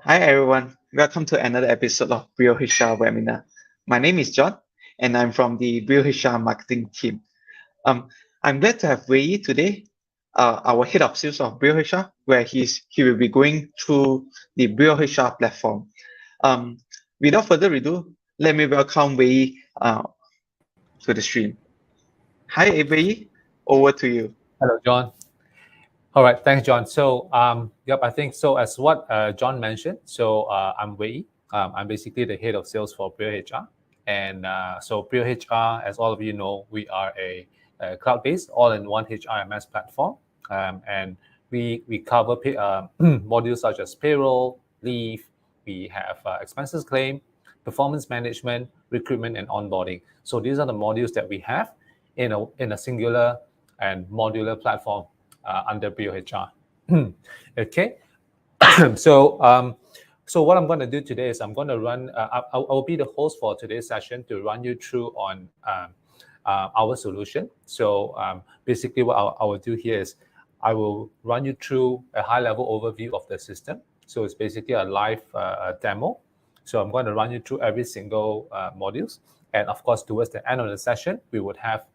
Hi everyone, welcome to another episode of BrioHR webinar. My name is John and I'm from the BrioHR marketing team. Um, I'm glad to have Wei Ee today, our head of sales of BrioHR, where he will be going through the BrioHR platform. Um, Without further ado, let me welcome Wei Ee to the stream. Hi Wei Ee, over to you. Hello, John. All right, thanks, John. So, I think so. As what John mentioned, I'm Wei Ee. I'm basically the head of sales for BrioHR, and so BrioHR, as all of you know, we are a cloud-based all-in-one HRMS platform, and we cover modules such as payroll, leave. We have expenses claim, performance management, recruitment, and onboarding. So these are the modules that we have in a singular and modular platform under BrioHR. Okay, so what I'm going to do today is I'm going to run. I will be the host for today's session to run you through on our solution. So basically, what I will do here is I will run you through a high-level overview of the system. So it's basically a live demo. So I'm going to run you through every single modules, and of course, towards the end of the session, we would have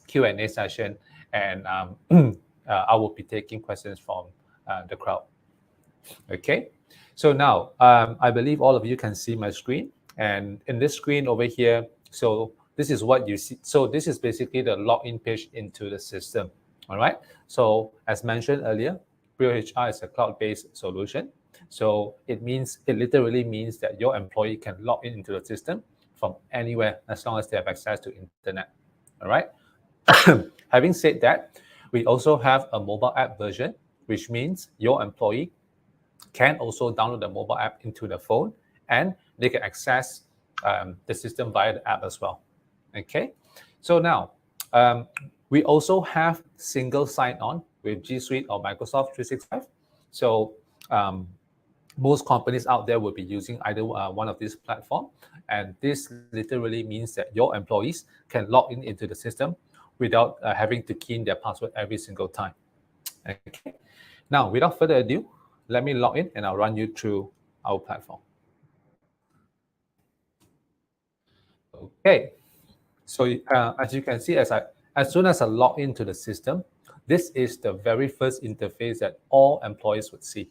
Q&A session, and I will be taking questions from the crowd. Okay, so now I believe all of you can see my screen, and in this screen over here, so this is what you see. So this is basically the login page into the system. All right, so as mentioned earlier, BrioHR is a cloud-based solution. So it literally means that your employee can log into the system from anywhere as long as they have access to internet. All right. Having said that, we also have a mobile app version, which means your employee can also download the mobile app into the phone and they can access the system via the app as well. Okay, so now we also have single sign-on with G Suite or Microsoft 365. So most companies out there will be using either one of these platforms, and this literally means that your employees can log into the system without having to key in their password every single time. Okay. Now, without further ado, let me log in and I'll run you through our platform. Okay. So as you can see, as soon as I log into the system, this is the very first interface that all employees would see.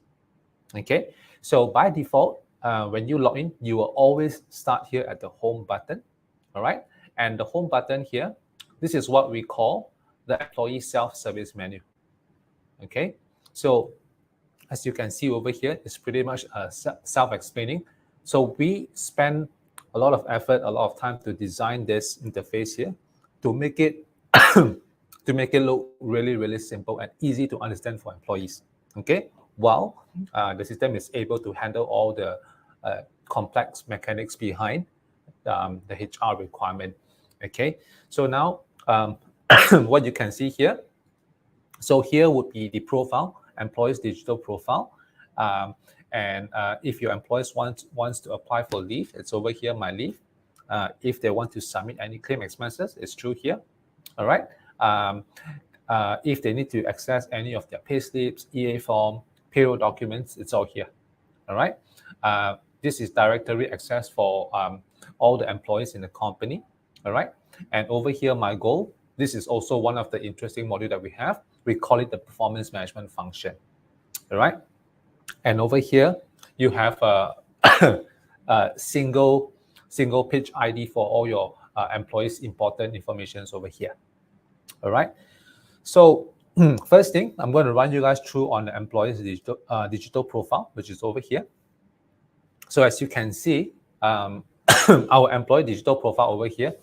Okay. So by default, when you log in, you will always start here at the home button. All right. And the home button here, this is what we call the employee self-service menu. Okay, so as you can see over here, it's pretty much self-explaining. So we spend a lot of effort, a lot of time to design this interface here to make it look really, really simple and easy to understand for employees. Okay, while the system is able to handle all the complex mechanics behind the HR requirement. Okay, so now what you can see here. So here would be the profile, employee's digital profile. And if your employees wants to apply for leave, it's over here, my leave. If they want to submit any claim expenses, it's through here. All right. If they need to access any of their pay slips, EA form, payroll documents, it's all here. All right. This is directory access for all the employees in the company. All right. And over here, my goal, this is also one of the interesting modules that we have. We call it the performance management function. All right. And over here, you have a single page ID for all your employees' important information over here. All right. So first thing, I'm going to run you guys through on the employee's digital profile, which is over here. So as you can see, our employee digital profile over here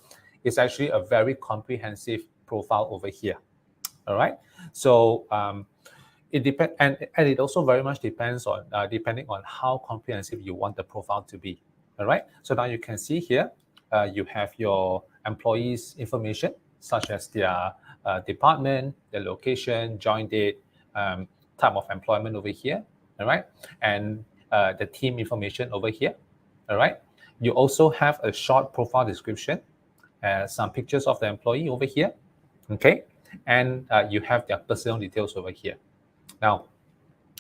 is actually a very comprehensive profile over here. All right. So it depends, and it also very much depends on depending on how comprehensive you want the profile to be. All right. So now you can see here, you have your employees' information, such as their department, their location, join date, type of employment over here. All right. And the team information over here. All right. You also have a short profile description, some pictures of the employee over here. Okay. And you have their personal details over here. Now,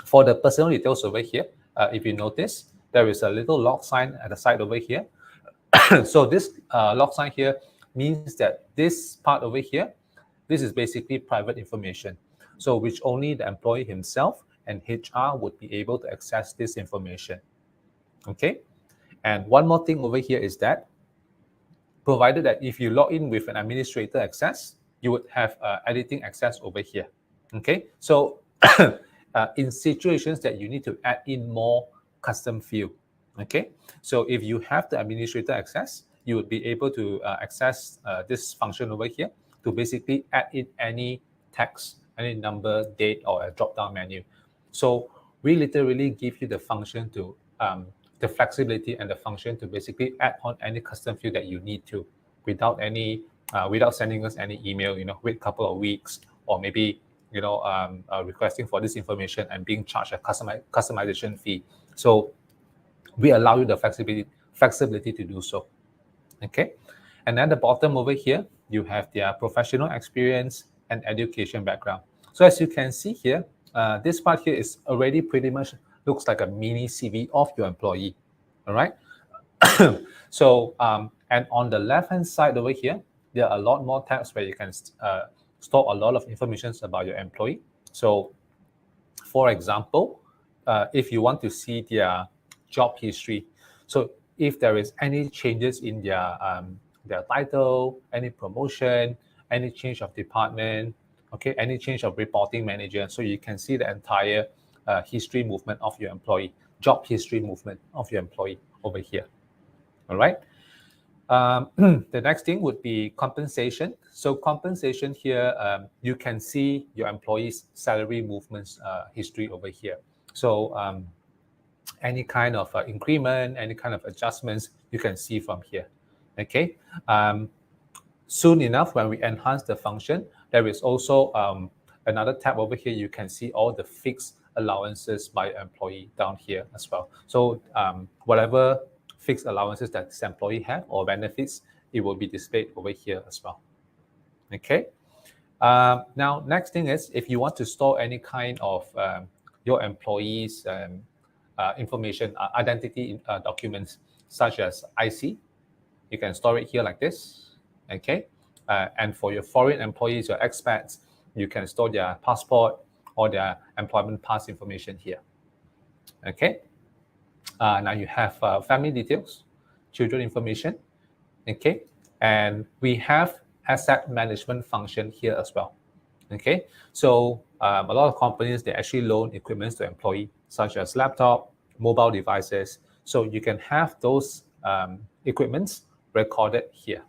for the personal details over here, if you notice, there is a little log sign at the side over here. So this log sign here means that this part over here, this is basically private information. So which only the employee himself and HR would be able to access this information. Okay. And one more thing over here is that, provided that if you log in with an administrator access, you would have editing access over here. Okay. So in situations that you need to add in more custom field. Okay. So if you have the administrator access, you would be able to access this function over here to basically add in any text, any number, date, or a drop-down menu. So we literally give you the function to the flexibility and the function to basically add on any custom field that you need to, without sending us any email. Wait a couple of weeks, or maybe requesting for this information and being charged a customization fee. So we allow you the flexibility to do so. Okay, and at the bottom over here, you have their professional experience and education background. So as you can see here, this part here is already pretty much looks like a mini CV of your employee. All right. So and on the left hand side over here, there are a lot more tabs where you can store a lot of information about your employee. So for example, if you want to see their job history, so if there is any changes in their title, any promotion, any change of department, okay, any change of reporting manager, so you can see the entire history movement of your employee, job history movement of your employee over here. All right. The next thing would be compensation. So compensation here, you can see your employee's salary movements history over here. So any kind of increment, any kind of adjustments, you can see from here. Okay. Soon enough, when we enhance the function, there is also another tab over here. You can see all the fixed allowances by employee down here as well. So whatever fixed allowances that this employee have or benefits, it will be displayed over here as well. Okay. Now, next thing is, if you want to store any kind of your employees' information, identity documents, such as IC, you can store it here like this. Okay. And for your foreign employees, your expats, you can store their passport or their employment pass information here. Okay. Now you have family details, children information. Okay. And we have asset management function here as well. Okay. So a lot of companies, they actually loan equipment to employee, such as laptop, mobile devices. So you can have those equipments recorded here.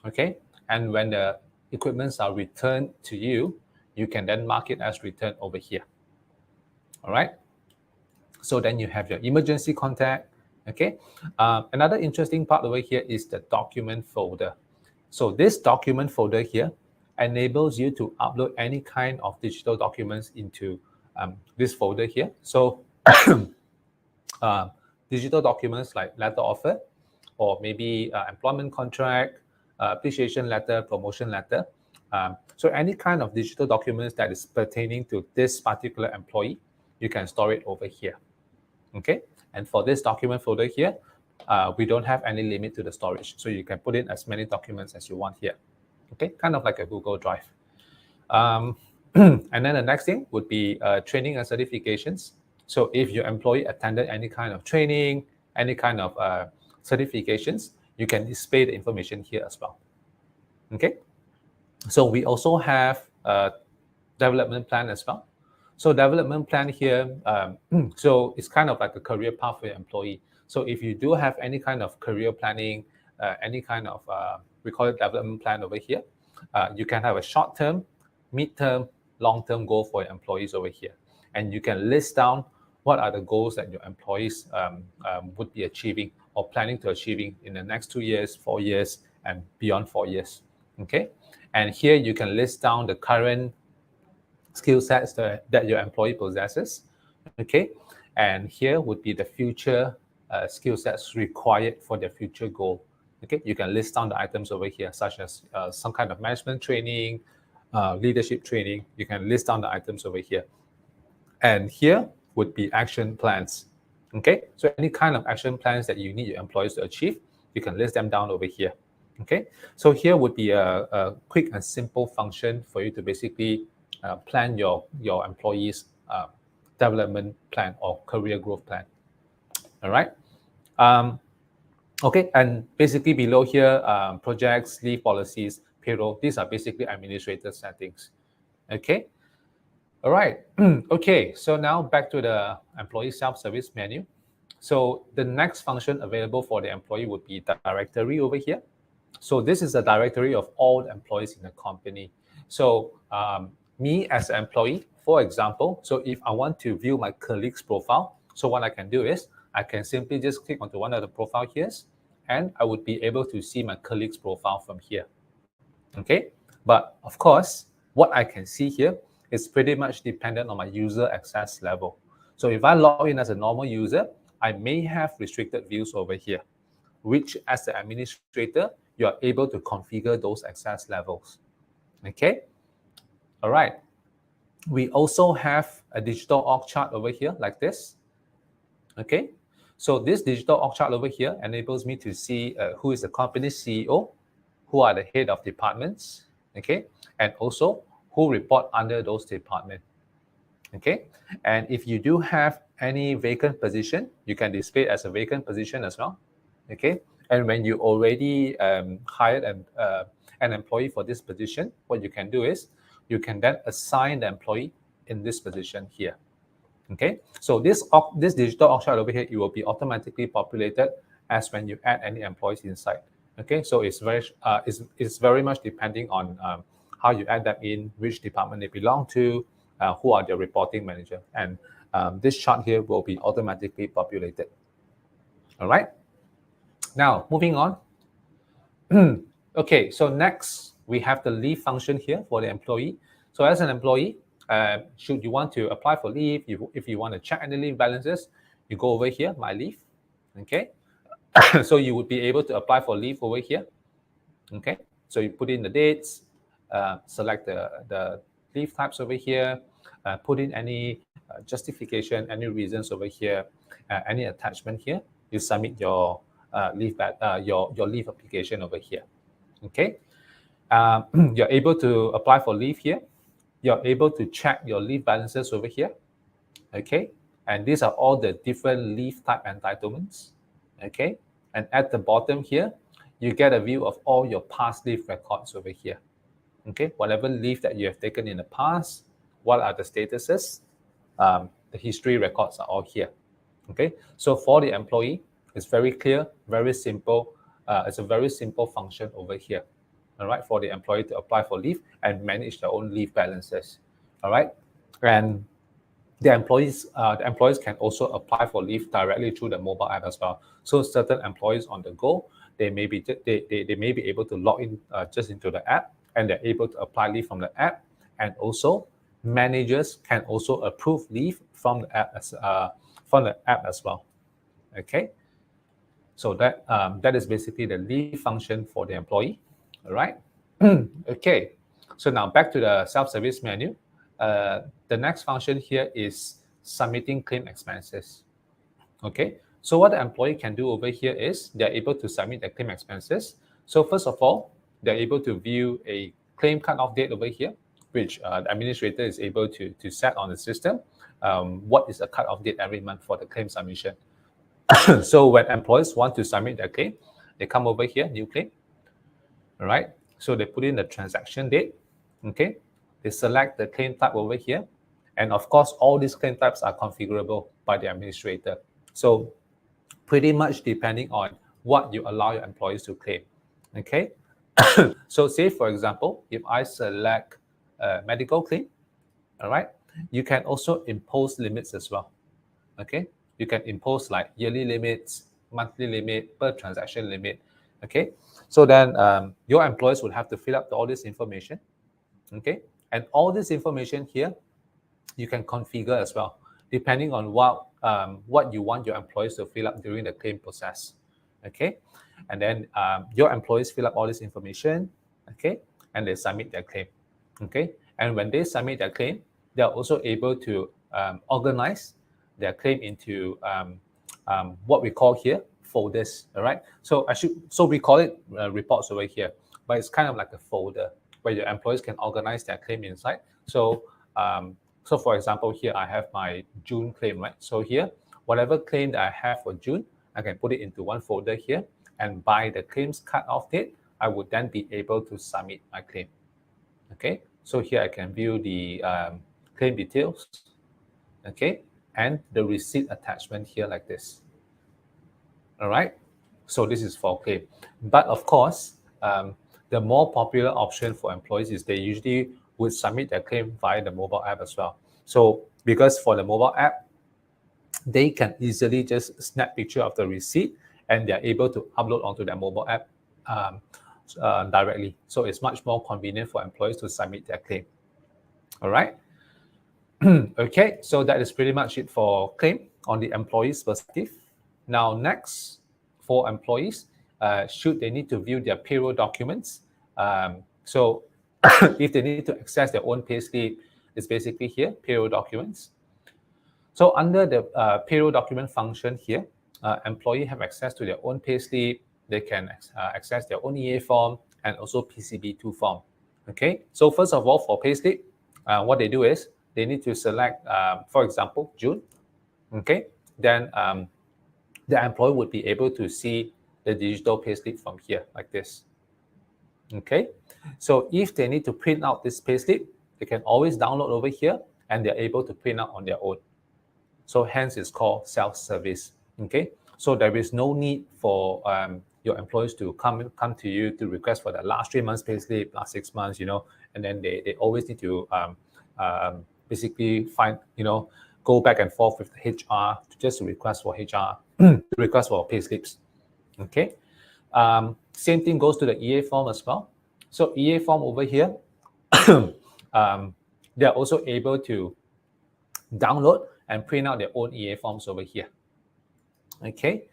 Okay. And when the equipments are returned to you, you can then mark it as returned over here. All right. So then you have your emergency contact. Okay. Another interesting part over here is the document folder. So this document folder here enables you to upload any kind of digital documents into this folder here. So digital documents like letter offer, or maybe employment contract, appreciation letter, promotion letter. So any kind of digital documents that is pertaining to this particular employee, you can store it over here. Okay. And for this document folder here, we don't have any limit to the storage. So you can put in as many documents as you want here. Okay. Kind of like a Google Drive. And then the next thing would be training and certifications. So if your employee attended any kind of training, any kind of certifications, you can display the information here as well. Okay. So we also have a development plan as well. So development plan here, so it's kind of like a career path for your employee. So if you do have any kind of career planning, any kind of, we call it development plan over here, you can have a short-term, mid-term, long-term goal for your employees over here. And you can list down what are the goals that your employees would be achieving or planning to achieving in the next 2 years, 4 years, and beyond 4 years. Okay. And here you can list down the current skill sets that your employee possesses. Okay. And here would be the future skill sets required for their future goal. Okay. You can list down the items over here, such as some kind of management training, leadership training. You can list down the items over here. And here would be action plans. Okay, so any kind of action plans that you need your employees to achieve, you can list them down over here. Okay, so here would be a quick and simple function for you to basically plan your employees' development plan or career growth plan. All right. Okay, and basically below here, projects, leave policies, payroll, these are basically administrator settings. Okay. All right. Okay, so now back to the employee self-service menu. So the next function available for the employee would be directory over here. So this is a directory of all the employees in the company. So me as an employee, for example, so if I want to view my colleague's profile, so what I can do is I can simply just click onto one of the profile here, and I would be able to see my colleague's profile from here. Okay, but of course, what I can see here is pretty much dependent on my user access level. So if I log in as a normal user, I may have restricted views over here, which as the administrator, you are able to configure those access levels. Okay, all right. We also have a digital org chart over here like this. Okay, so this digital org chart over here enables me to see who is the company's CEO, who are the head of departments, okay, and also who report under those departments. Okay, and if you do have any vacant position, you can display it as a vacant position as well. Okay, and when you already hired an employee for this position, what you can do is you can then assign the employee in this position here. Okay, so this digital org chart over here, it will be automatically populated as when you add any employees inside. Okay, so it's very much depending on how you add them in, which department they belong to, who are their reporting manager, and this chart here will be automatically populated. All right. Now moving on. Okay, so next we have the leave function here for the employee. So as an employee, should you want to apply for leave, if you want to check any leave balances, you go over here, my leave. Okay, so you would be able to apply for leave over here. Okay, so you put in the dates, select the leave types over here, put in any justification, any reasons over here, any attachment here. You submit your leave application over here. Okay, you're able to apply for leave here. You're able to check your leave balances over here. Okay, and these are all the different leave type entitlements. Okay, and at the bottom here, you get a view of all your past leave records over here. Okay, whatever leave that you have taken in the past, what are the statuses, the history records are all here. Okay, so for the employee, it's very clear, very simple. It's a very simple function over here. All right, for the employee to apply for leave and manage their own leave balances. All right, and the employees can also apply for leave directly through the mobile app as well. So certain employees on the go, they may be able to log in just into the app, and they're able to apply leave from the app. And also, managers can also approve leave from the app as well. Okay, so that is basically the leave function for the employee. All right. Okay, so now back to the self-service menu. The next function here is submitting claim expenses. Okay, so what the employee can do over here is they're able to submit their claim expenses. So first of all, they're able to view a claim cutoff date over here, which the administrator is able to set on the system. What is the cutoff date every month for the claim submission? So when employees want to submit their claim, they come over here, new claim. All right, so they put in the transaction date. Okay, they select the claim type over here, and of course all these claim types are configurable by the administrator. So pretty much depending on what you allow your employees to claim. Okay, so say for example, if I select a medical claim, all right, you can also impose limits as well. Okay, you can impose like yearly limits, monthly limit, per transaction limit. Okay, so then your employees will have to fill up all this information. Okay, and all this information here, you can configure as well, depending on what you want your employees to fill up during the claim process. Okay, and then your employees fill up all this information. Okay, and they submit their claim. Okay, and when they submit their claim, they are also able to organize their claim into what we call here folders. All right. So we call it reports over here, but it's kind of like a folder where your employees can organize their claim inside. So for example, here I have my June claim, right? So here, whatever claim that I have for June, I can put it into one folder here, and by the claims cut-off date, I would then be able to submit my claim. Okay, so here I can view the claim details, okay, and the receipt attachment here like this. All right, so this is for claim. But of course, the more popular option for employees is they usually would submit their claim via the mobile app as well. So because for the mobile app, they can easily just snap picture of the receipt and they're able to upload onto their mobile app directly. So it's much more convenient for employees to submit their claim. All right. Okay, so that is pretty much it for claim on the employee's perspective. Now, next, for employees, should they need to view their payroll documents? So if they need to access their own payslip, it's basically here, payroll documents. So under the payroll document function here, employee have access to their own payslip. They can access their own EA form and also PCB2 form. Okay, so first of all, for payslip, what they do is they need to select, for example, June. Okay, then the employee would be able to see the digital payslip from here like this. Okay, so if they need to print out this payslip, they can always download over here and they're able to print out on their own. So hence it's called self-service. Okay, so there is no need for your employees to come to you to request for the last 3 months payslip, last 6 months, and then they always need to basically find, go back and forth with the HR just to request for HR, to request for payslips. Okay, same thing goes to the EA form as well. So EA form over here, they're also able to download and print out their own EA forms over here. Okay,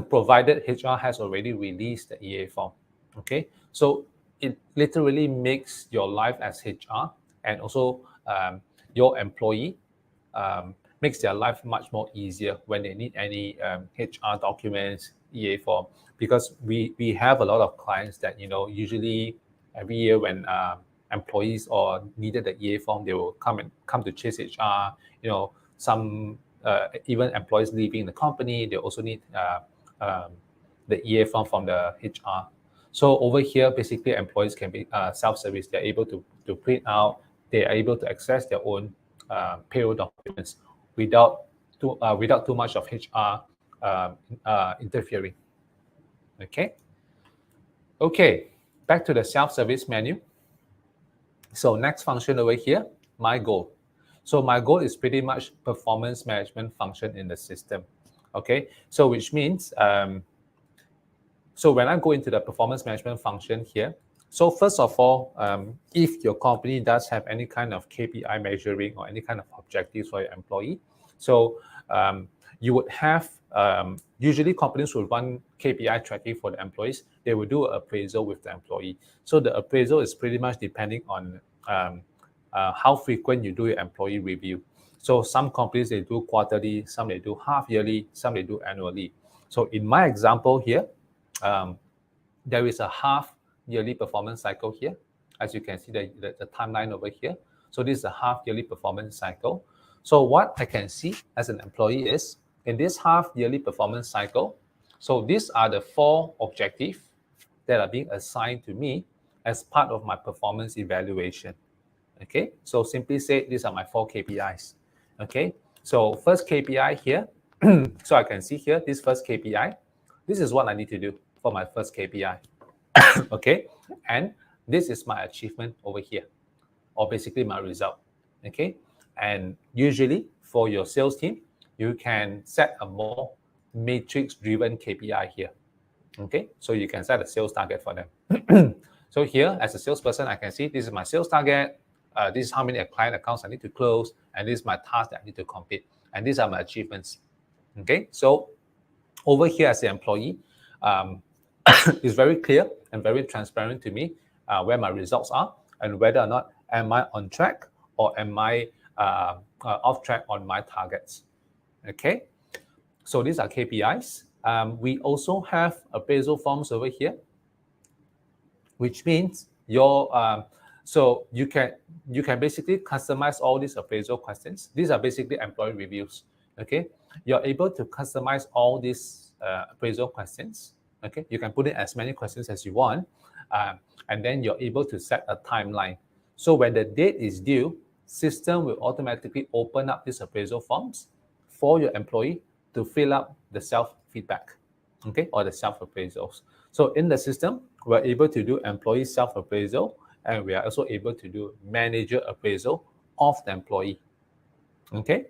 provided HR has already released the EA form. Okay, so it literally makes your life as HR and also your employee makes their life much more easier when they need any HR documents, EA form, because we have a lot of clients that usually every year when employees or needed the EA form, they will come to chase HR. Some even employees leaving the company, they also need the EA form from the HR. So over here, basically, employees can be self-service. They're able to print out. They are able to access their own payroll documents without too much of HR interfering. Okay, back to the self-service menu. So next function over here, my goal. So my goal is pretty much performance management function in the system. Okay, so which means, so when I go into the performance management function here, so first of all, if your company does have any kind of KPI measuring or any kind of objectives for your employee, so you would have, usually companies will run KPI tracking for the employees. They will do an appraisal with the employee. So the appraisal is pretty much depending on how frequent you do your employee review. So some companies, they do quarterly, some they do half yearly, some they do annually. So in my example here, there is a half yearly performance cycle here. As you can see the timeline over here. So this is a half yearly performance cycle. So what I can see as an employee is, in this half yearly performance cycle, so these are the 4 objectives that are being assigned to me as part of my performance evaluation. Okay, so simply say these are my 4 KPIs. Okay, so first KPI here, so I can see here, this first KPI, this is what I need to do for my first KPI. Okay, and this is my achievement over here, or basically my result. Okay, and usually for your sales team, you can set a more matrix-driven KPI here. Okay, so you can set a sales target for them. So here, as a salesperson, I can see this is my sales target. This is how many client accounts I need to close, and this is my task that I need to complete, and these are my achievements. Okay, so over here as an employee, it's very clear and very transparent to me where my results are and whether or not am I on track or am I off track on my targets. Okay, So these are KPIs. We also have appraisal forms over here, which means so you can basically customize all these appraisal questions. These are basically employee reviews. Okay, you're able to customize all these appraisal questions. Okay, you can put in as many questions as you want, and then you're able to set a timeline. So when the date is due, system will automatically open up these appraisal forms for your employee to fill up the self feedback, okay, or the self appraisals. So in the system, we're able to do employee self appraisal, and we are also able to do manager appraisal of the employee. Okay.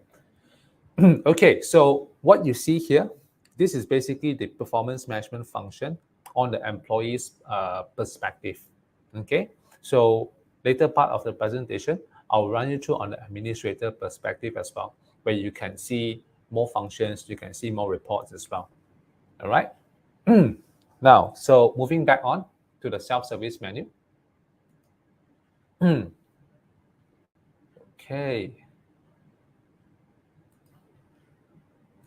Okay, so what you see here, this is basically the performance management function on the employee's perspective. Okay, so later part of the presentation, I'll run you through on the administrator perspective as well, where you can see more functions, you can see more reports as well. All right. Now, so moving back on to the self-service menu. Okay.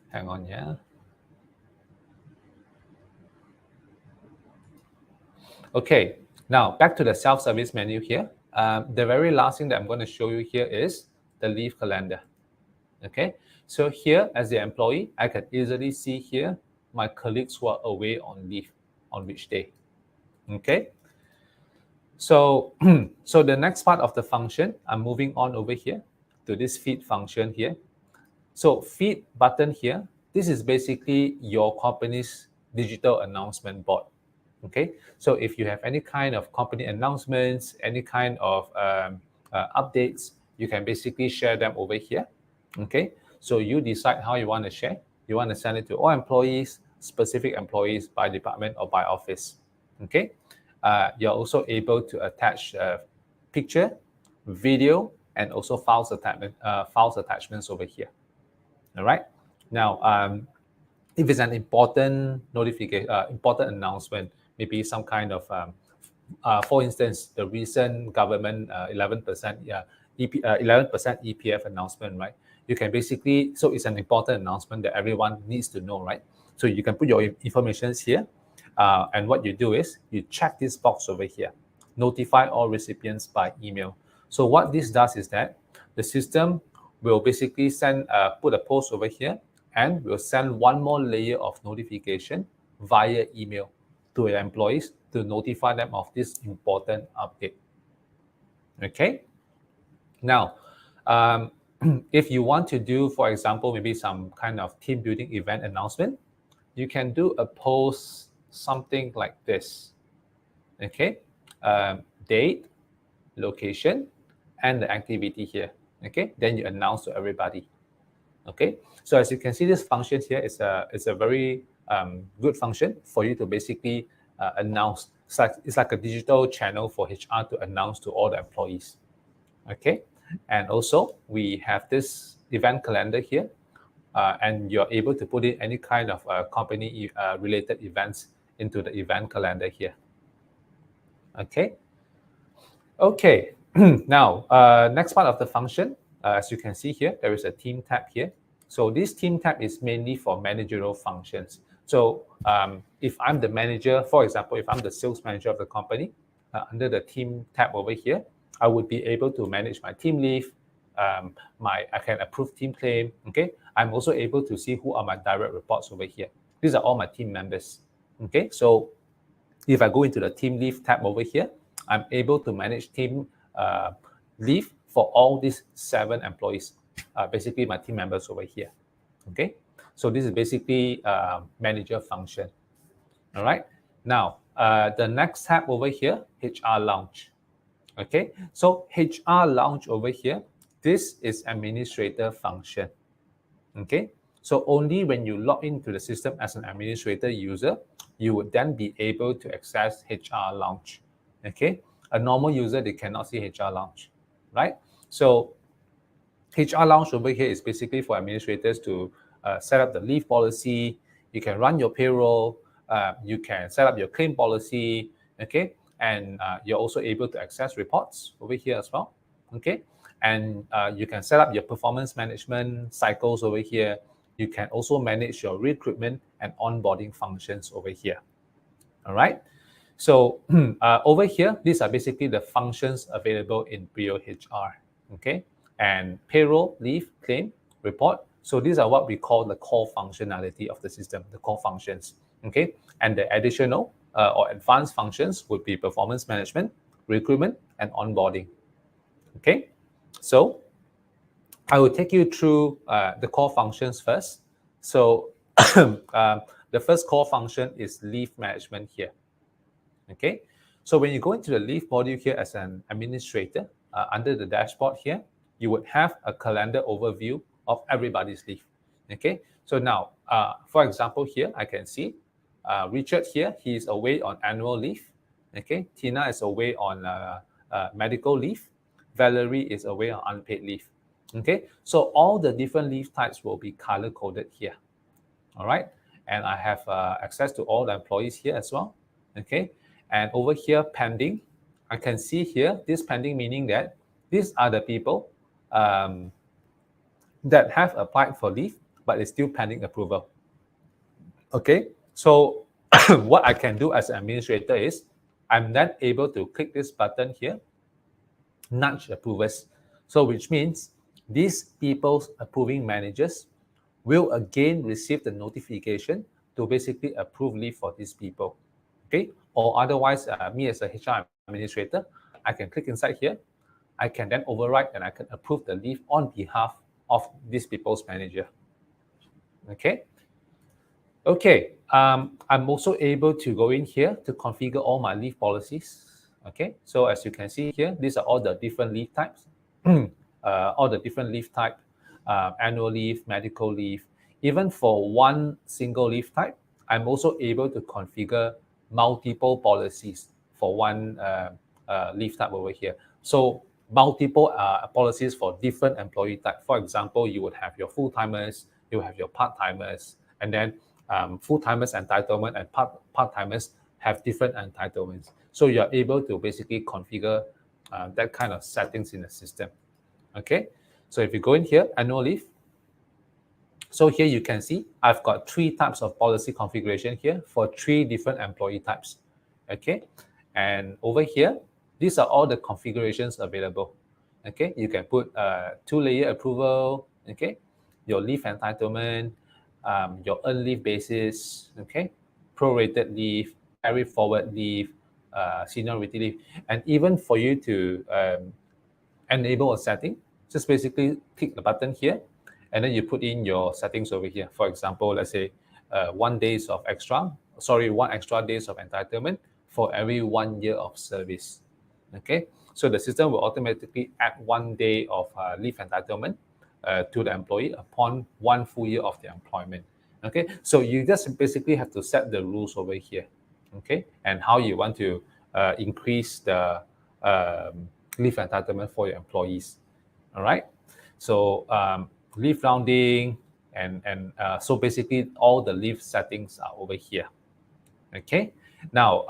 Hang on, yeah. Okay, now back to the self-service menu here. The very last thing that I'm going to show you here is the leave calendar. Okay, so here as the employee, I can easily see here my colleagues who are away on leave on which day. Okay, so so the next part of the function, I'm moving on over here to this feed function here. So feed button here, this is basically your company's digital announcement board. Okay, so if you have any kind of company announcements, any kind of updates, you can basically share them over here. Okay, so you decide how you want to share. You want to send it to all employees, specific employees, by department or by office. Okay, you're also able to attach picture, video, and also files attachments over here. All right. Now, if it's an important notification, important announcement, maybe some kind of, for instance, the recent government 11% 11% EPF announcement, right? You can basically, so it's an important announcement that everyone needs to know, right? So you can put your information here, and what you do is you check this box over here, notify all recipients by email. So what this does is that the system will basically put a post over here, and we'll send one more layer of notification via email to your employees to notify them of this important update. Okay. Now, if you want to do, for example, maybe some kind of team building event announcement, you can do a post something like this. Okay. Date, location, and the activity here. Okay. Then you announce to everybody. Okay, so as you can see, this function here is a very good function for you to basically announce. It's like a digital channel for HR to announce to all the employees. Okay, and also we have this event calendar here, and you're able to put in any kind of company related events into the event calendar here. Okay. Okay. Now, next part of the function, as you can see here, there is a team tab here. So this team tab is mainly for managerial functions. So if I'm the manager, for example, if I'm the sales manager of the company, under the team tab over here, I would be able to manage my team leave. I can approve team claim. Okay, I'm also able to see who are my direct reports over here. These are all my team members. Okay, so if I go into the team leave tab over here, I'm able to manage team leave for all these 7 employees, basically my team members over here. Okay, so this is basically manager function. All right, now the next tab over here, HR Lounge. Okay, so HR Lounge over here, this is administrator function. Okay, so only when you log into the system as an administrator user, you would then be able to access HR Lounge. Okay, a normal user, they cannot see HR Lounge, right? So HR Lounge over here is basically for administrators to set up the leave policy. You can run your payroll. You can set up your claim policy. Okay, and you're also able to access reports over here as well. Okay, and you can set up your performance management cycles over here. you can also manage your recruitment and onboarding functions over here. All right. So over here, these are basically the functions available in BrioHR. Okay. And payroll, leave, claim, report. So these are what we call the core functionality of the system, the core functions. Okay. And the additional or advanced functions would be performance management, recruitment, and onboarding. Okay. So I will take you through the core functions first. So the first core function is leave management here. Okay, so when you go into the leave module here as an administrator, under the dashboard here, you would have a calendar overview of everybody's leave. Okay, so now, for example, here I can see Richard here, he is away on annual leave. Okay, Tina is away on medical leave. Valerie is away on unpaid leave. Okay, so all the different leave types will be color coded here. All right, and I have access to all the employees here as well. Okay, and over here pending, I can see here this pending meaning that these are the people that have applied for leave but is still pending approval. Okay, so what I can do as an administrator is I'm then able to click this button here, nudge approvers. So which means these people's approving managers will again receive the notification to basically approve leave for these people. Okay, or otherwise, me as a HR administrator, I can click inside here. I can then override and I can approve the leave on behalf of these people's manager. Okay. Okay, I'm also able to go in here to configure all my leave policies. Okay, so as you can see here, these are all the different leave types, all the different leave type, annual leave, medical leave. Even for one single leave type, I'm also able to configure multiple policies for one leave type over here. So multiple policies for different employee type. For example, you would have your full-timers, you have your part-timers, and then full-timers entitlement and part-timers have different entitlements. So you're able to basically configure that kind of settings in the system. Okay, so if you go in here, annual leave. So here you can see I've got 3 types of policy configuration here for 3 different employee types. Okay, and over here, these are all the configurations available. Okay, you can put 2-layer approval. Okay, your leave entitlement, your earned leave basis, okay, prorated leave, carry forward leave, seniority leave, and even for you to enable a setting, just basically click the button here, and then you put in your settings over here. For example, let's say 1 extra days of entitlement for every 1 year of service. Okay, so the system will automatically add 1 day of leave entitlement to the employee upon 1 full year of their employment. Okay, so you just basically have to set the rules over here. Okay, and how you want to increase the leave entitlement for your employees. All right, so leave rounding and so basically all the leave settings are over here. Okay, now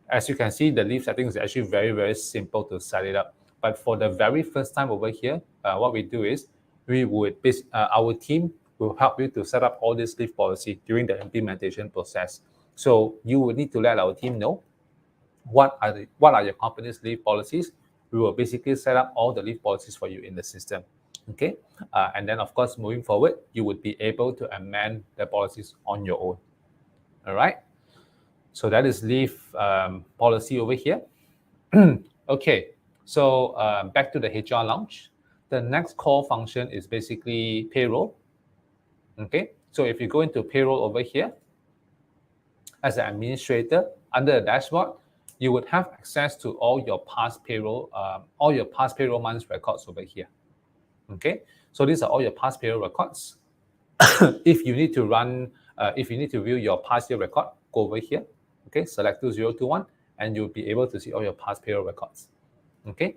as you can see, the leave settings is actually very, very simple to set it up. But for the very first time over here, what we do is we would our team will help you to set up all this leave policy during the implementation process. So you would need to let our team know what are your company's leave policies. We will basically set up all the leave policies for you in the system. Okay, and then of course moving forward, you would be able to amend the policies on your own. All right. So that is leave policy over here. Okay, so back to the HR Lounge. The next core function is basically payroll. Okay, so if you go into payroll over here, as an administrator, under the dashboard, you would have access to all your past payroll months records over here. Okay, so these are all your past payroll records. If you need to view your past year record, go over here. Okay, select 2021, and you'll be able to see all your past payroll records. Okay,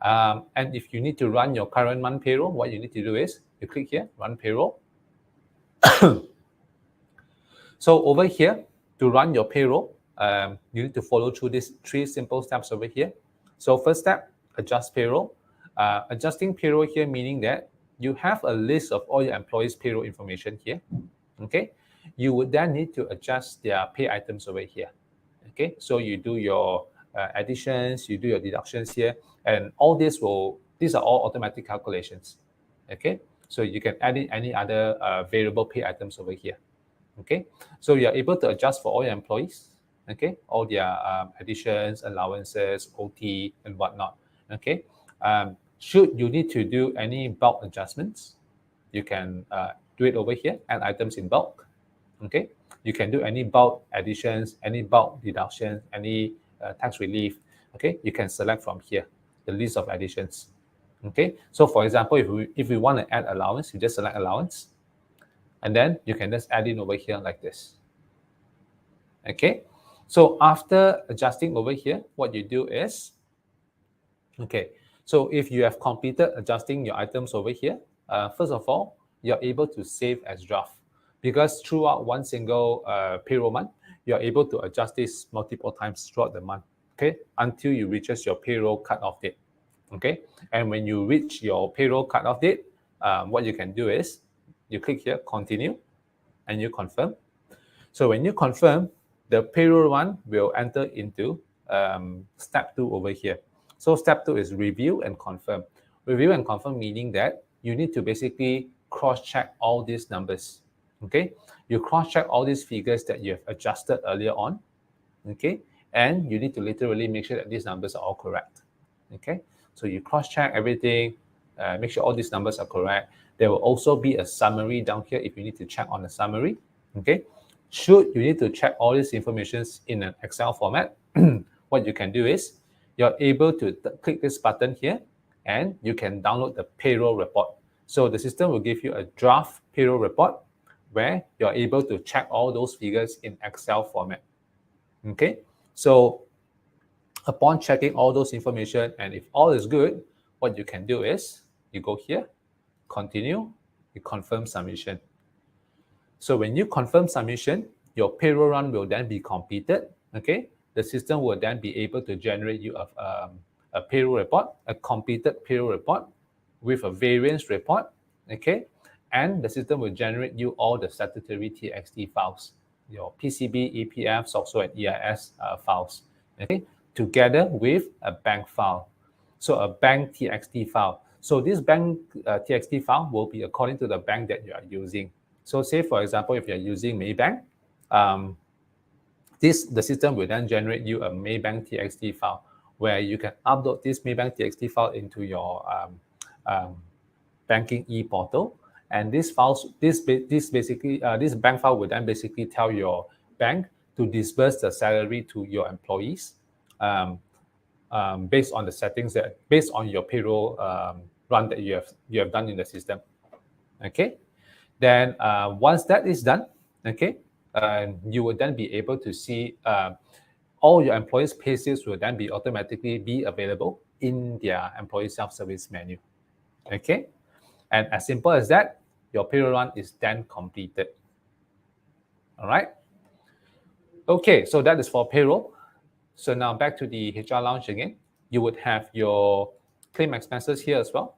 and if you need to run your current month payroll, what you need to do is you click here, run payroll. So over here, to run your payroll, you need to follow through these 3 simple steps over here. So first step, adjust payroll. Adjusting payroll here meaning that you have a list of all your employees' payroll information here. Okay, you would then need to adjust their pay items over here. Okay, so you do your additions, you do your deductions here, and all these are all automatic calculations. Okay, so you can add in any other variable pay items over here. Okay, so you're able to adjust for all your employees. Okay, all their additions, allowances, OT, and whatnot. Okay, should you need to do any bulk adjustments, you can do it over here, add items in bulk. Okay, you can do any bulk additions, any bulk deductions, any tax relief. Okay, you can select from here the list of additions. Okay, so for example, if we want to add allowance, you just select allowance, and then you can just add in over here like this. Okay, so after adjusting over here, what you do is, okay, so if you have completed adjusting your items over here, first of all, you're able to save as draft, because throughout one single payroll month, you're able to adjust this multiple times throughout the month, okay, until you reaches your payroll cut-off date. Okay, and when you reach your payroll cut-off date, what you can do is you click here, continue, and you confirm. So when you confirm, the payroll one will enter into step 2 over here. So step 2 is review and confirm. Review and confirm meaning that you need to basically cross-check all these numbers. Okay, you cross-check all these figures that you have adjusted earlier on. Okay, and you need to literally make sure that these numbers are all correct. Okay, so you cross-check everything, make sure all these numbers are correct. There will also be a summary down here if you need to check on the summary. Okay, should you need to check all these informations in an Excel format, what you can do is you're able to click this button here, and you can download the payroll report. So the system will give you a draft payroll report where you're able to check all those figures in Excel format. Okay, so upon checking all those information, and if all is good, what you can do is you go here, continue, you confirm submission. So when you confirm submission, your payroll run will then be completed. Okay, the system will then be able to generate you a payroll report, a completed payroll report with a variance report. Okay, and the system will generate you all the statutory TXT files, your PCB, EPF, SOXO, and EIS files. Okay, together with a bank file. So a bank TXT file. So this bank TXT file will be according to the bank that you are using. So say, for example, if you're using Maybank, the system will then generate you a Maybank TXT file where you can upload this Maybank TXT file into your banking e-portal. And this bank file will then basically tell your bank to disburse the salary to your employees based on the settings based on your payroll run that you have done in the system. Okay, then once that is done, okay, you will then be able to see all your employees' pay slips will then be automatically be available in their employee self-service menu. Okay, and as simple as that, your payroll run is then completed. All right. Okay, so that is for payroll. So now back to the HR Lounge again. You would have your claim expenses here as well.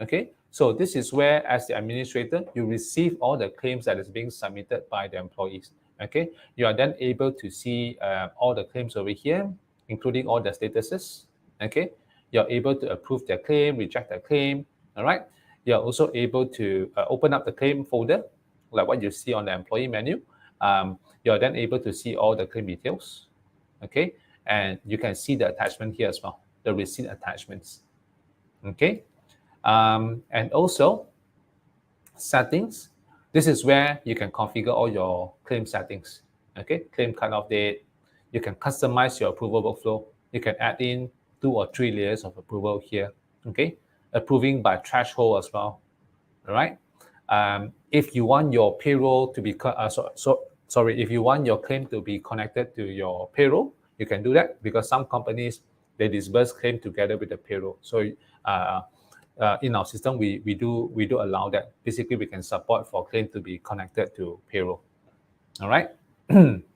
Okay, so this is where, as the administrator, you receive all the claims that is being submitted by the employees. Okay, you are then able to see all the claims over here, including all the statuses. Okay, you're able to approve their claim, reject their claim. All right, you're also able to open up the claim folder, like what you see on the employee menu. You're then able to see all the claim details. Okay, and you can see the attachment here as well, the receipt attachments. Okay, and also settings. This is where you can configure all your claim settings. Okay, claim cutoff date. You can customize your approval workflow. You can add in 2 or 3 layers of approval here. Okay, approving by threshold as well. All right. If you want your payroll to be if you want your claim to be connected to your payroll, you can do that, because some companies, they disburse claim together with the payroll. So in our system, we do allow that. Basically, we can support for claim to be connected to payroll. All right.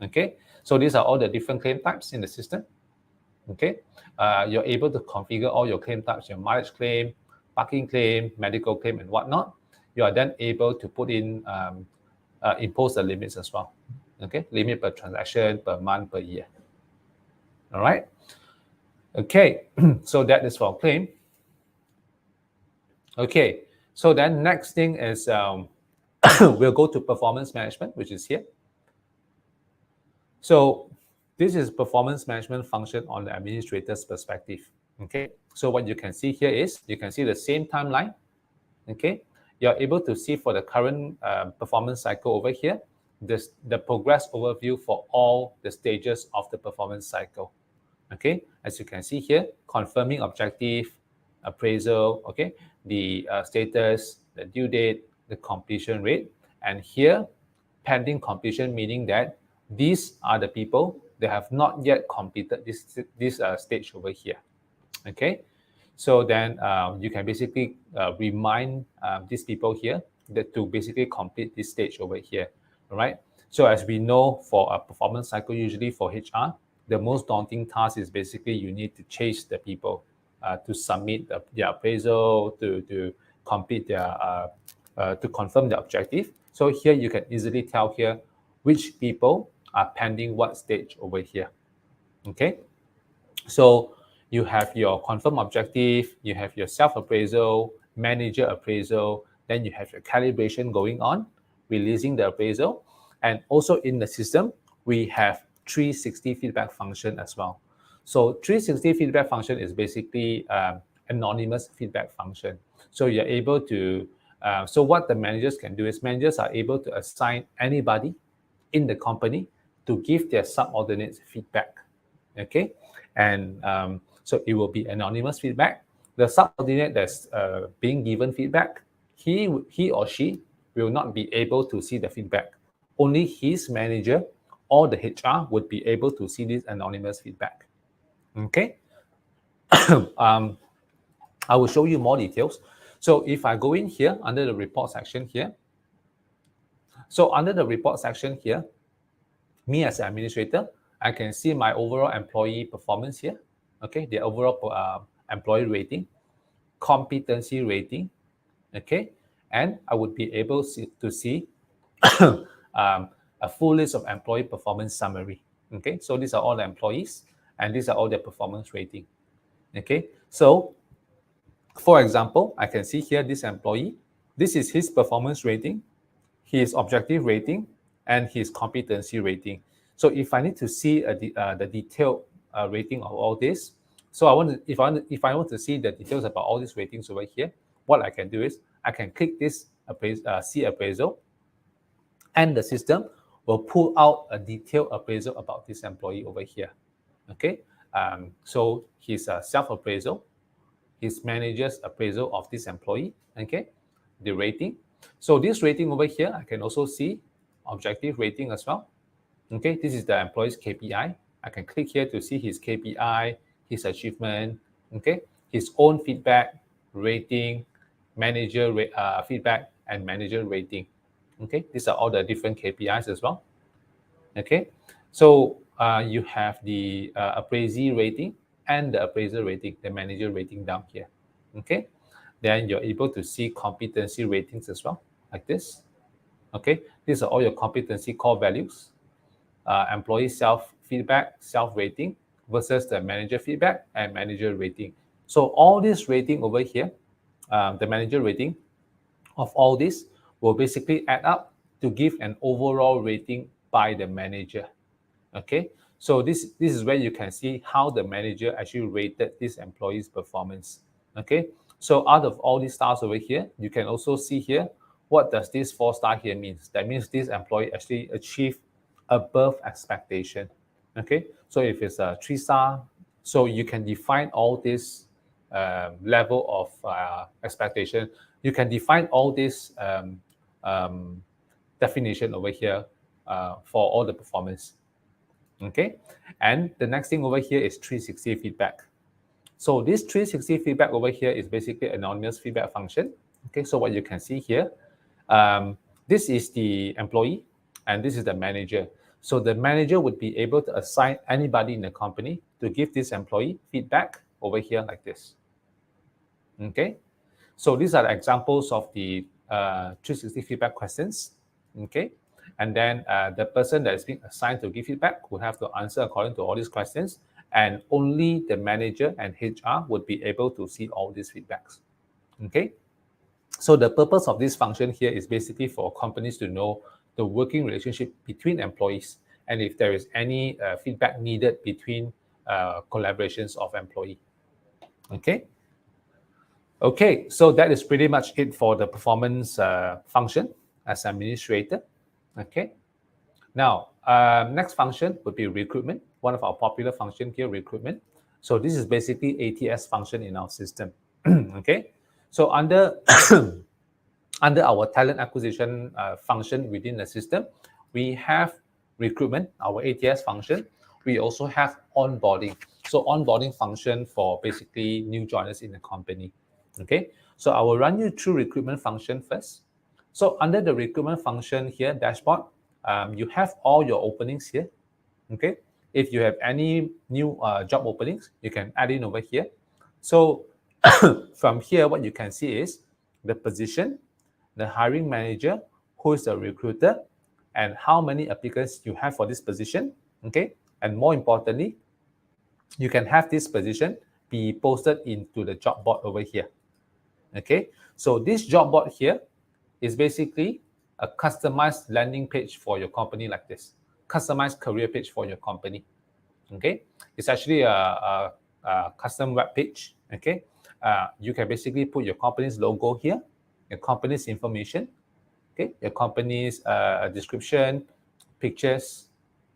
Okay. So these are all the different claim types in the system. Okay. You're able to configure all your claim types: your mileage claim, parking claim, medical claim, and whatnot, you are then able to put in impose the limits as well. Okay, limit per transaction, per month, per year. All right. Okay, so that is for claim. Okay, so then next thing is we'll go to performance management, which is here. So this is performance management function on the administrator's perspective. Okay, so what you can see here is you can see the same timeline. Okay, you're able to see for the current performance cycle over here, the progress overview for all the stages of the performance cycle. Okay, as you can see here, confirming objective, appraisal, okay, the status, the due date, the completion rate, and here, pending completion, meaning that these are the people that have not yet completed this stage over here. Okay, so then you can basically remind these people here that to basically complete this stage over here. All right. So as we know, for a performance cycle, usually for HR, the most daunting task is basically you need to chase the people to submit their appraisal, to complete their to confirm the objective. So here you can easily tell here which people are pending what stage over here. Okay, so you have your confirm objective, you have your self-appraisal, manager appraisal, then you have your calibration going on, releasing the appraisal, and also in the system, we have 360 feedback function as well. So 360 feedback function is basically anonymous feedback function. So you're able to, so what the managers can do is managers are able to assign anybody in the company to give their subordinates feedback. Okay, and so it will be anonymous feedback. The subordinate that's being given feedback, he or she will not be able to see the feedback. Only his manager or the HR would be able to see this anonymous feedback. Okay, I will show you more details. So if I go in here under the report section here, so under the report section here, me as an administrator, I can see my overall employee performance here. Okay, the overall employee rating, competency rating. Okay, and I would be able to see a full list of employee performance summary. Okay, so these are all the employees, and these are all their performance rating. Okay, so for example, I can see here this employee. This is his performance rating, his objective rating, and his competency rating. So if I need to see the detailed rating of all this, so if I want to see the details about all these ratings over here, what I can do is I can click this see appraisal, and the system will pull out a detailed appraisal about this employee over here. Okay, so his self-appraisal, his manager's appraisal of this employee. Okay, the rating. So this rating over here, I can also see objective rating as well. Okay, this is the employee's KPI. I can click here to see his KPI, his achievement, okay, his own feedback, rating, manager feedback, and manager rating. Okay, these are all the different KPIs as well. Okay, so you have the appraisee rating and the appraiser rating, the manager rating down here. Okay, then you're able to see competency ratings as well, like this. Okay, these are all your competency core values. Employee self-feedback, self-rating versus the manager feedback and manager rating. So all this rating over here, the manager rating of all this will basically add up to give an overall rating by the manager. Okay, so this is where you can see how the manager actually rated this employee's performance. Okay, so out of all these stars over here, you can also see here, what does this 4-star here means? That means this employee actually achieved above expectation. Okay, so if it's a 3-star, so you can define all this level of expectation. You can define all this definition over here for all the performance. Okay, and the next thing over here is 360 feedback. So this 360 feedback over here is basically anonymous feedback function. Okay, so what you can see here, this is the employee and this is the manager. So the manager would be able to assign anybody in the company to give this employee feedback over here like this. Okay, So these are the examples of the 360 feedback questions. Okay, and then the person that is being assigned to give feedback would have to answer according to all these questions, and only the manager and HR would be able to see all these feedbacks. Okay, so the purpose of this function here is basically for companies to know the working relationship between employees, and if there is any feedback needed between collaborations of employee. Okay. Okay, so that is pretty much it for the performance function as administrator. Okay. Now, next function would be recruitment. One of our popular function here, recruitment. So this is basically ATS function in our system. Okay. So under under our talent acquisition function within the system, we have recruitment, our ATS function. We also have onboarding. So onboarding function for basically new joiners in the company. Okay, so I will run you through recruitment function first. So under the recruitment function here, dashboard, you have all your openings here. Okay, if you have any new job openings, you can add in over here. So from here, what you can see is the position, the hiring manager, who is the recruiter, and how many applicants you have for this position. Okay, and more importantly, you can have this position be posted into the job board over here. Okay, so this job board here is basically a customized landing page for your company like this, customized career page for your company. Okay, it's actually a custom web page. Okay, you can basically put your company's logo here, your company's information, okay, your company's description, pictures,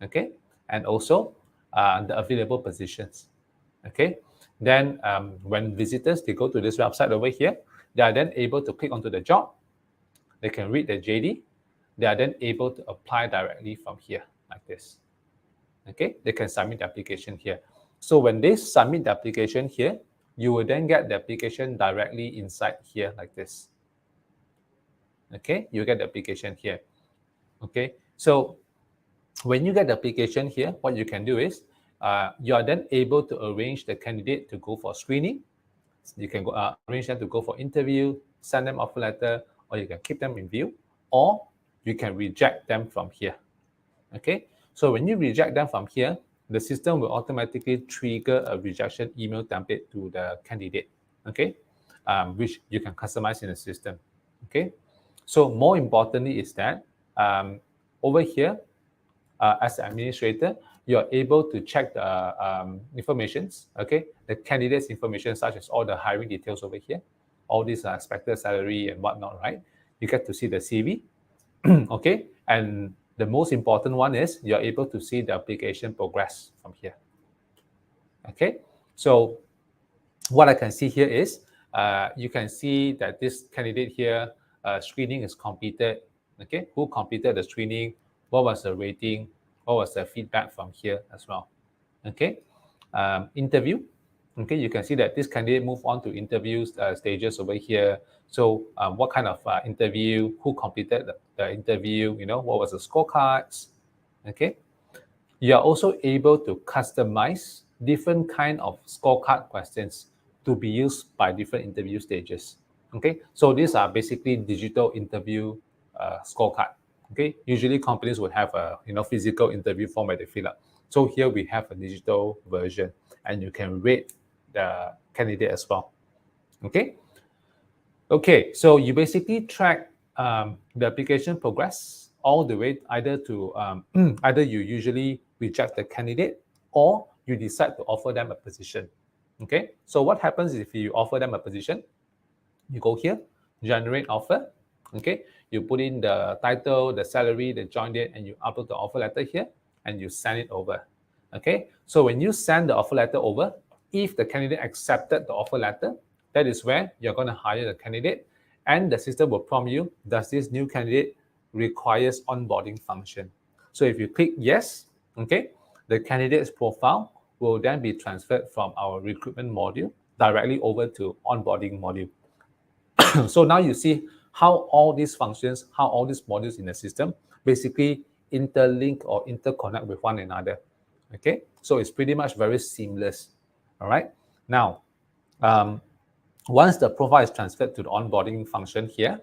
okay, and also the available positions. Okay, then when visitors they go to this website over here, they are then able to click onto the job. They can read the JD. They are then able to apply directly from here like this. Okay, they can submit the application here. So when they submit the application here, you will then get the application directly inside here like this. Okay, you get the application here. Okay, so when you get the application here, what you can do is you are then able to arrange the candidate to go for screening. You can go, arrange them to go for interview, send them offer letter, or you can keep them in view, or you can reject them from here. Okay, so when you reject them from here, the system will automatically trigger a rejection email template to the candidate. Okay, which you can customize in the system. Okay, so more importantly is that over here, as an administrator, you're able to check the informations, okay, the candidate's information, such as all the hiring details over here, all these expected salary and whatnot, right? You get to see the CV, okay, and the most important one is you're able to see the application progress from here. Okay, so what I can see here is you can see that this candidate here, screening is completed. Okay, who completed the screening? What was the rating? What was the feedback from here as well? Okay, interview. Okay, you can see that this candidate moved on to interview stages over here. So what kind of interview? Who completed the interview? You know, what was the scorecards? Okay, you are also able to customize different kind of scorecard questions to be used by different interview stages. Okay, so these are basically digital interview scorecard. Okay, usually companies would have a physical interview form where they fill up. So here we have a digital version, and you can rate the candidate as well. Okay. Okay, so you basically track the application progress all the way either to either you usually reject the candidate or you decide to offer them a position. Okay, so what happens if you offer them a position? You go here, generate offer. Okay, you put in the title, the salary, the join date, and you upload the offer letter here, and you send it over. Okay, so when you send the offer letter over, if the candidate accepted the offer letter, that is where you're going to hire the candidate, and the system will prompt you, does this new candidate requires onboarding function? So if you click yes, okay, the candidate's profile will then be transferred from our recruitment module directly over to onboarding module. So now you see how all these functions, how all these modules in the system basically interlink or interconnect with one another. Okay, so it's pretty much very seamless. All right. Now, Once the profile is transferred to the onboarding function here,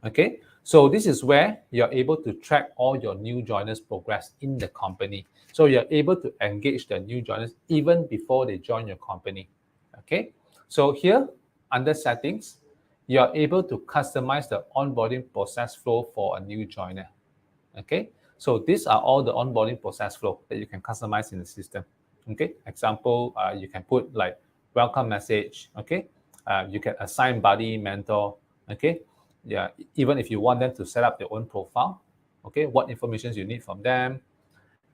okay, so this is where you're able to track all your new joiners' progress in the company. So you're able to engage the new joiners even before they join your company. Okay, so here under settings, you're able to customize the onboarding process flow for a new joiner. Okay, so these are all the onboarding process flow that you can customize in the system. Okay, example, you can put like welcome message. Okay, you can assign buddy, mentor. Okay, yeah, even if you want them to set up their own profile. Okay, what information you need from them,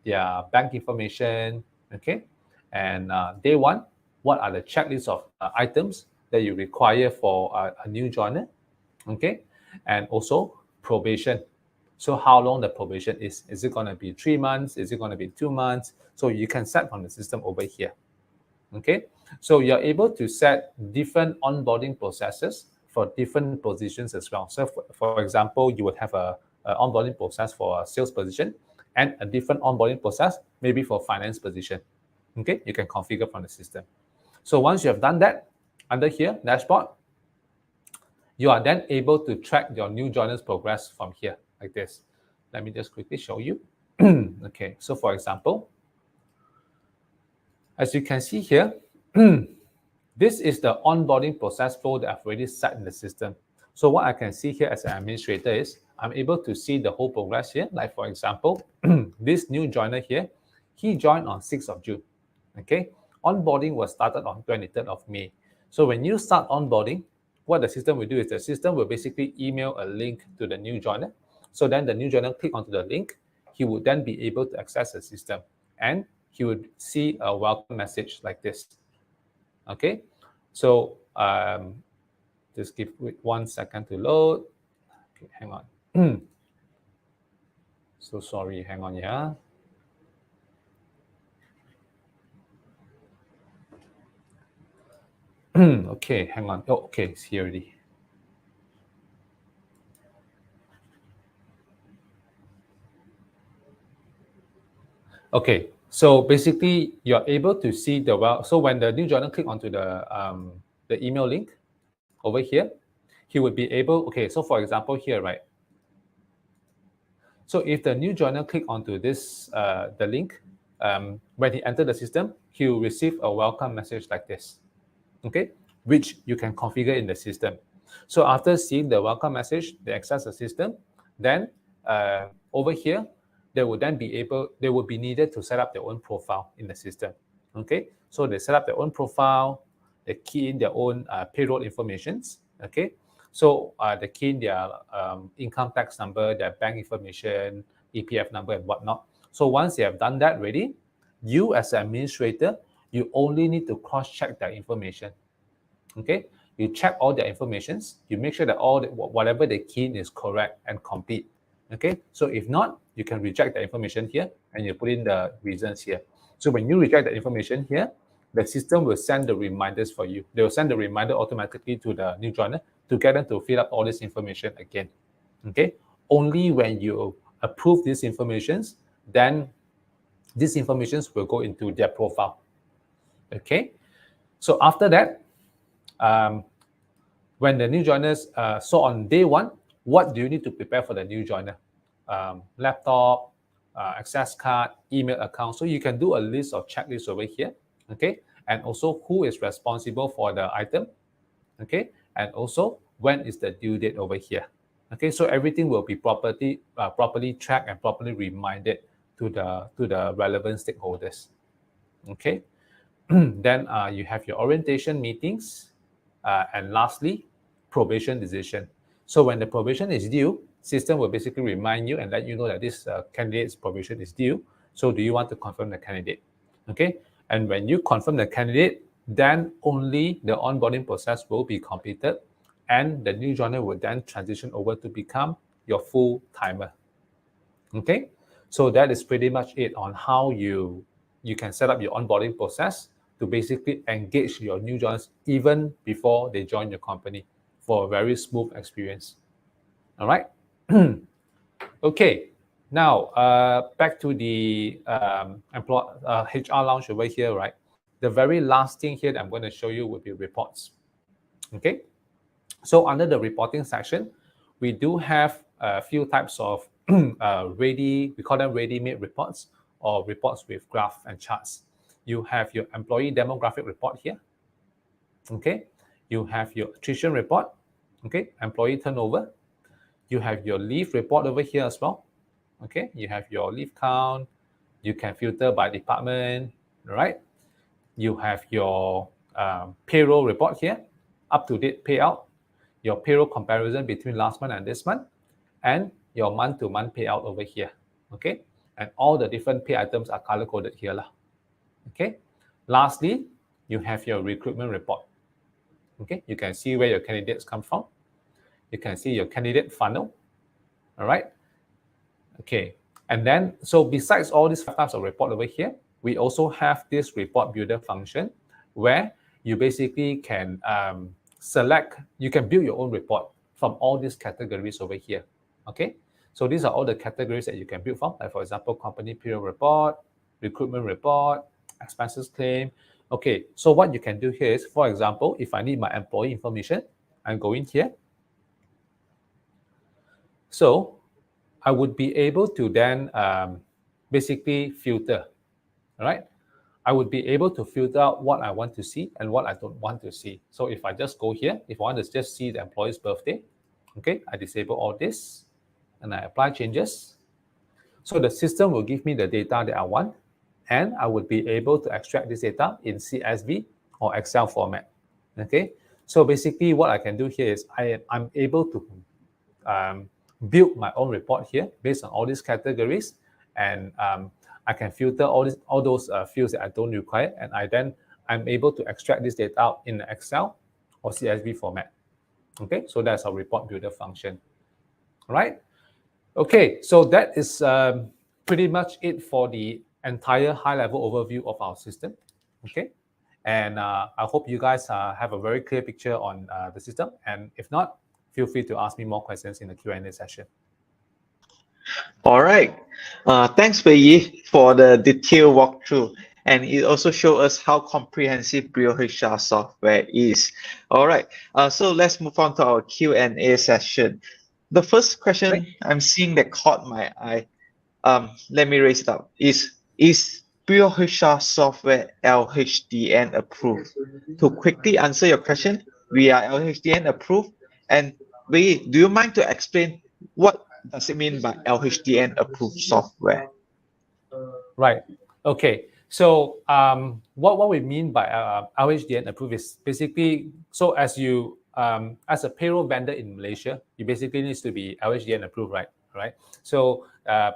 their bank information. Okay, and day one, what are the checklist of items that you require for a new joiner. Okay, and also probation. So how long the probation is? Is it going to be 3 months? Is it going to be 2 months? So you can set from the system over here. Okay, so you're able to set different onboarding processes for different positions as well. So for example, you would have a onboarding process for a sales position and a different onboarding process maybe for finance position. Okay, you can configure from the system. So once you have done that, under here, dashboard, you are then able to track your new joiners progress from here like this. Let me just quickly show you. Okay, so for example, as you can see here, this is the onboarding process flow that I've already set in the system. So what I can see here as an administrator is I'm able to see the whole progress here. Like for example, this new joiner here, he joined on 6th of June. Okay, onboarding was started on 23rd of May. So when you start onboarding, what the system will do is the system will basically email a link to the new joiner. So then the new joiner click onto the link, he would then be able to access the system and he would see a welcome message like this. Okay, so just give it 1 second to load. Okay, hang on. So sorry, hang on, yeah. Okay, hang on. Oh, okay, it's here already. Okay, so basically you're able to see the so when the new joiner click onto the email link over here, he would be able, okay, so for example here, right? So if the new joiner click onto this, the link, when he enter the system, he will receive a welcome message like this, okay, which you can configure in the system. So after seeing the welcome message, they access the system, then over here, they will be needed to set up their own profile in the system, okay? So they set up their own profile, they key in their own payroll informations, okay? So they key in their income tax number, their bank information, EPF number and whatnot. So once they have done that already, you as an administrator, you only need to cross-check that information. Okay, you check all their informations, you make sure that whatever they key in is correct and complete. Okay, so if not, you can reject the information here and you put in the reasons here. So when you reject the information here, the system will send the reminders for you. They will send the reminder automatically to the new joiner to get them to fill up all this information again. Okay, only when you approve these informations, then these informations will go into their profile. Okay, so after that, when the new joiners, so on day one, what do you need to prepare for the new joiner? Laptop, access card, email account. So you can do a list of checklists over here, okay? And also who is responsible for the item, okay? And also when is the due date over here, okay? So everything will be properly tracked and properly reminded to the relevant stakeholders, okay? Then you have your orientation meetings, and lastly, probation decision. So when the probation is due, system will basically remind you and let you know that this candidate's probation is due. So do you want to confirm the candidate? Okay, and when you confirm the candidate, then only the onboarding process will be completed, and the new joiner will then transition over to become your full timer. Okay, so that is pretty much it on how you can set up your onboarding process to basically engage your new joiners even before they join your company for a very smooth experience. All right. Okay. Now back to the HR lounge over here, right? The very last thing here that I'm going to show you will be reports. Okay, so under the reporting section, we do have a few types of we call them ready-made reports or reports with graph and charts. You have your employee demographic report here. Okay, you have your attrition report. Okay, employee turnover. You have your leave report over here as well. Okay, you have your leave count. You can filter by department, right? You have your payroll report here, up-to-date payout, your payroll comparison between last month and this month, and your month-to-month payout over here. Okay, and all the different pay items are color-coded here. Okay, lastly, you have your recruitment report. Okay, you can see where your candidates come from. You can see your candidate funnel. All right. Okay, and then so besides all these 5 types of report over here, we also have this report builder function where you basically can you can build your own report from all these categories over here. Okay, so these are all the categories that you can build from, like for example, company payroll report, recruitment report, expenses claim. Okay, so what you can do here is, for example, if I need my employee information, I'm going here. So I would be able to then basically filter, all right? I would be able to filter out what I want to see and what I don't want to see. So if I just go here, if I want to just see the employee's birthday, okay, I disable all this and I apply changes. So the system will give me the data that I want, and I would be able to extract this data in CSV or Excel format, okay? So basically what I can do here is I'm able to build my own report here based on all these categories, and I can filter all those fields that I don't require, and I'm able to extract this data out in Excel or CSV format. Okay, so that's our report builder function. All right. Okay, so that is pretty much it for the entire high-level overview of our system. Okay, and I hope you guys have a very clear picture on the system. And if not, feel free to ask me more questions in the Q&A session. All right. Thanks, Wei Ee, for the detailed walkthrough. And it also shows us how comprehensive BrioHR software is. All right. So let's move on to our Q&A session. The first question I'm seeing that caught my eye, let me raise it up, is BrioHR software LHDN approved? To quickly answer your question, we are LHDN approved. And Wei Ee, do you mind to explain what does it mean by LHDN approved software? Right. Okay. So what we mean by LHDN approved is basically, so as you as a payroll vendor in Malaysia, you basically needs to be LHDN approved, right? So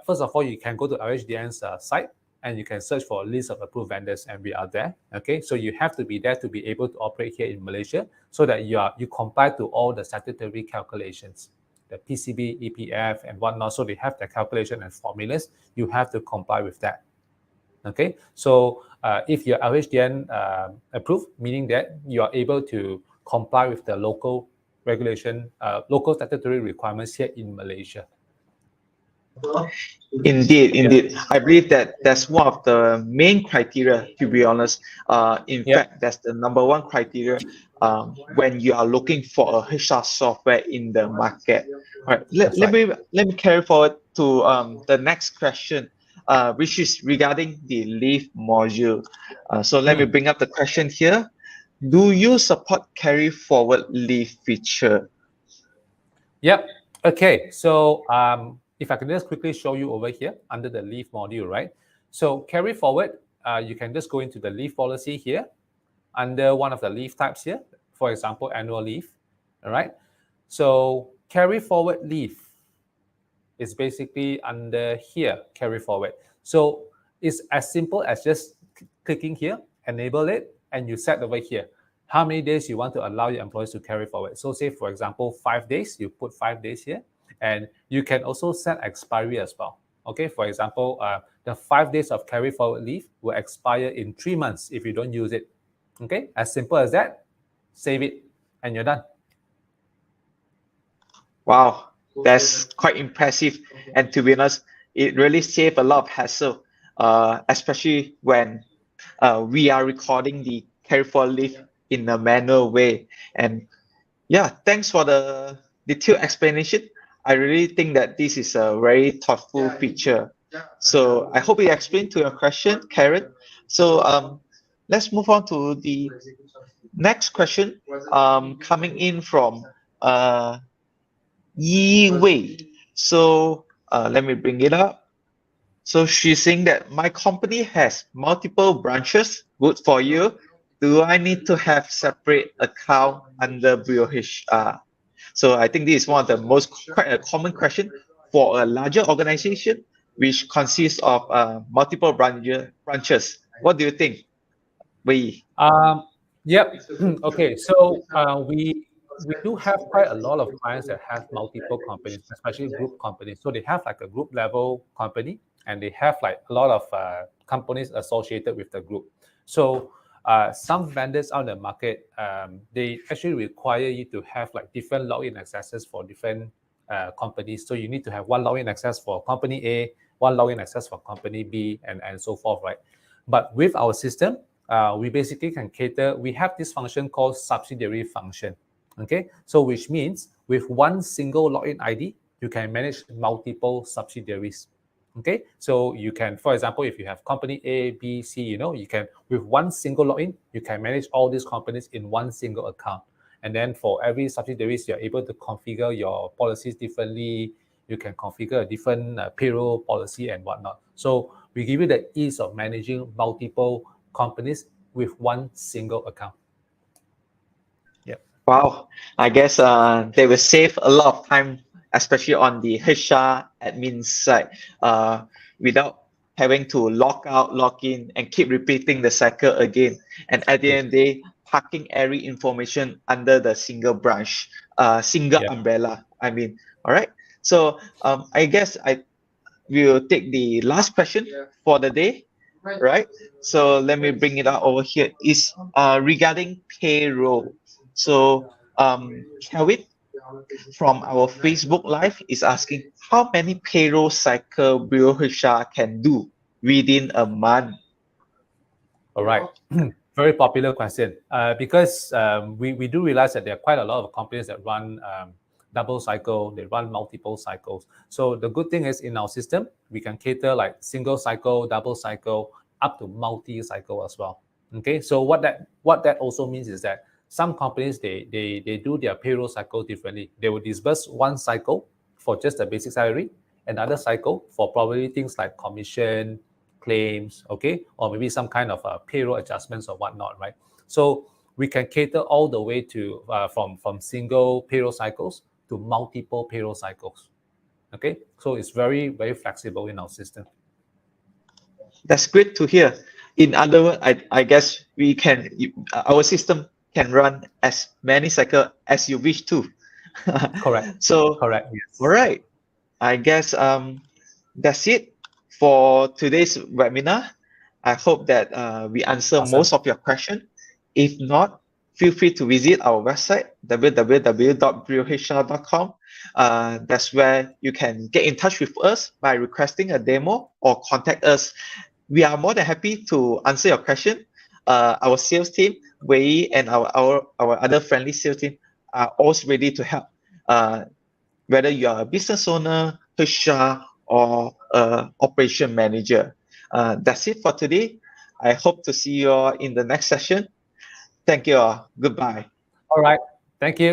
first of all, you can go to LHDN's site and you can search for a list of approved vendors, and we are there. Okay, so you have to be there to be able to operate here in Malaysia, so that you comply to all the statutory calculations, the PCB, EPF, and whatnot. So they have the calculation and formulas. You have to comply with that. Okay, so if you're LHDN approved, meaning that you are able to comply with the local regulation, local statutory requirements here in Malaysia. Indeed. I believe that that's one of the main criteria, to be honest. In fact, that's the number one criteria when you are looking for a HR software in the market. All right. Let me carry forward to the next question, which is regarding the leave module. So let me bring up the question here. Do you support carry forward leave feature? Yep. Okay. So if I can just quickly show you over here under the leave module, right? So carry forward, you can just go into the leave policy here under one of the leave types here, for example, annual leave. All right. So carry forward leave is basically under here, carry forward. So it's as simple as just clicking here, enable it, and you set over here how many days you want to allow your employees to carry forward. So say, for example, 5 days, you put 5 days here, and you can also set expiry as well. Okay, for example, the 5 days of carry forward leave will expire in 3 months if you don't use it. Okay, as simple as that. Save it, and you're done. Wow, that's quite impressive. And to be honest, it really saved a lot of hassle, especially when we are recording the carry forward leave in a manual way. And Yeah, thanks for the detailed explanation. I really think that this is a very thoughtful feature. So I hope it explained to your question, Karen. So let's move on to the next question. Coming in from uh, Yi Wei. So let me bring it up. So she's saying that my company has multiple branches. Good for you. Do I need to have separate account under BrioHR? So I think this is one of the most quite a common question for a larger organization, which consists of multiple branches. What do you think, Wei? Um, yep. Okay. So we do have quite a lot of clients that have multiple companies, especially group companies. So they have like a group level company, and they have like a lot of companies associated with the group. So some vendors on the market, they actually require you to have like different login accesses for different companies. So you need to have one login access for company A, one login access for company B, and so forth, right? But with our system, we basically can cater, we have this function called subsidiary function. Okay, so which means with one single login ID, you can manage multiple subsidiaries. Okay, so you can, for example, if you have company A, B, C, you can, with one single login, you can manage all these companies in one single account. And then for every subsidiaries, you're able to configure your policies differently. You can configure a different payroll policy and whatnot. So we give you the ease of managing multiple companies with one single account. Yep. Wow, I guess they will save a lot of time, especially on the HR admin side, without having to log out, log in, and keep repeating the cycle again. And at the Exactly. end of the day, parking every information under the single branch, single Yep. umbrella. I mean, all right. So I guess I will take the last question for the day, right? So let me bring it out over here. Is regarding payroll. So Kelvin from our Facebook Live is asking how many payroll cycle BrioHR can do within a month. All right. Very popular question because we do realize that there are quite a lot of companies that run double cycle, they run multiple cycles. So the good thing is in our system, we can cater like single cycle, double cycle, up to multi-cycle as well. Okay, so what that also means is that some companies they do their payroll cycle differently. They will disburse one cycle for just the basic salary, another cycle for probably things like commission, claims, okay, or maybe some kind of payroll adjustments or whatnot, right? So we can cater all the way to from single payroll cycles to multiple payroll cycles. Okay, so it's very flexible in our system. That's great to hear. In other words, I guess our system can run as many cycle as you wish to. Correct. So, Correct. all Yes. right. I guess that's it for today's webinar. I hope that we answer Awesome. most of your question. If not, feel free to visit our website www.briohr.com. That's where you can get in touch with us by requesting a demo or contact us. We are more than happy to answer your question. Our sales team, Wei, and our other friendly sales team are always ready to help. Uh, whether you are a business owner, HR, or operation manager. That's it for today. I hope to see you all in the next session. Thank you all. Goodbye. All right. Thank you.